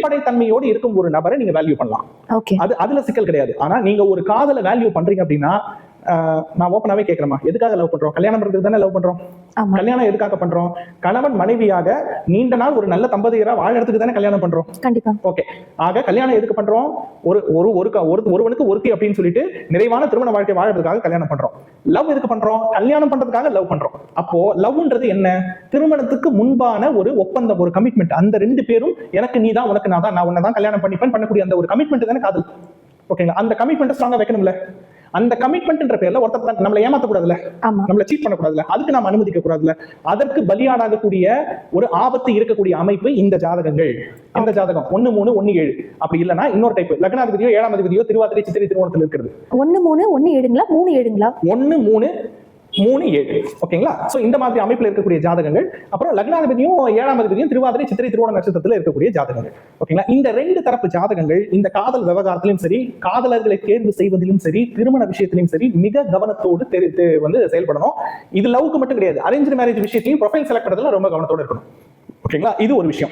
வெளிப்படைத்தன்மையோடு இருக்கும் ஒரு நபரை நீங்க வேல்யூ பண்ணலாம். அதுல சிக்கல் கிடையாது. ஆனா நீங்க ஒரு காதலை வேல்யூ பண்றீங்க அப்படின்னா, நான் ஓப்பனாவே கேட்கிறேமா, எதுக்காக லவ் பண்றோம்? கல்யாணம் பண்றதுக்கு தானே லவ் பண்றோம். கல்யாணம் எதுக்காக பண்றோம்? கணவன் மனைவியாக நீண்ட நாள் ஒரு நல்ல தம்பதியரா வாழறதுக்கு தானே கல்யாணம் பண்றோம். கண்டிப்பா. ஓகே, ஆக கல்யாணம் எதுக்கு பண்றோம்? ஒருவனுக்கு ஒருத்தி அப்படின்னு சொல்லிட்டு நிறைவான திருமண வாழ்க்கை வாழறதுக்காக கல்யாணம் பண்றோம். லவ் எதுக்கு பண்றோம்? கல்யாணம் பண்றதுக்காக லவ் பண்றோம். அப்போ லவ்ன்றது என்ன? திருமணத்துக்கு முன்பான ஒரு ஒப்பந்தம், ஒரு கமிட்மெண்ட். அந்த ரெண்டு பேரும் எனக்கு நீ தான், உனக்கு நான் தான், நான் உன்னை தான் கல்யாணம் பண்ணிப்பேன் பண்ணக்கூடிய அந்த ஒரு கமிட்மெண்ட் தானே காதல். ஓகேங்களா? அந்த கமிட்மெண்ட் ஸ்ட்ராங்கா வைக்கணும்ல. அந்த கமிட்மெண்ட்ன்ற பேர்ல ஒருத்தர் நம்மளை ஏமாத்த கூடாதுல, நம்மளை சீட் பண்ண கூடாதுல, அதுக்கு நாம அனுமதிக்க கூடாதுல. அதற்கு பலியாடாகக்கூடிய ஒரு ஆபத்து இருக்கக்கூடிய அமைப்பு இந்த ஜாதகங்கள். இந்த ஜாதகம் 1 3 1 7 அப்படி இல்லைன்னா இன்னொரு டைப் லக்னாதிபதியோ 7ஆம் அதிபதியோ திருவாதிரை சித்திரை திருவோணத்தில் இருக்கிறது. 1 3 1 7ங்களா 3 7ங்களா? 1 3 3 7. ஓகேங்களா? சோ இந்த மாதிரி அமைப்புல இருக்கக்கூடிய ஜாதகங்கள். அப்புறம் லக்னாதிபதியும் 7ஆம் அதிபதியும் திருவாதிரை சித்திரை திருவோண நட்சத்திரத்துல இருக்கக்கூடிய ஜாதகங்கள். ஓகேங்களா? இந்த ரெண்டு தரப்பு ஜாதகங்கள் இந்த காதல் விவகாரத்திலும் சரி, காதலர்களை தேர்வு செய்வதிலும் சரி, திருமண விஷயத்திலும் சரி மிக கவனத்தோடு செயல்படணும். இது லவ்க்கு மட்டும் கிடையாது, அரேஞ்ச் மேரேஜ் விஷயத்தையும் ப்ரொஃபைல் செலக்ட் பண்றதுல ரொம்ப கவனத்தோடு இருக்கணும். ஓகேங்களா? இது ஒரு விஷயம்.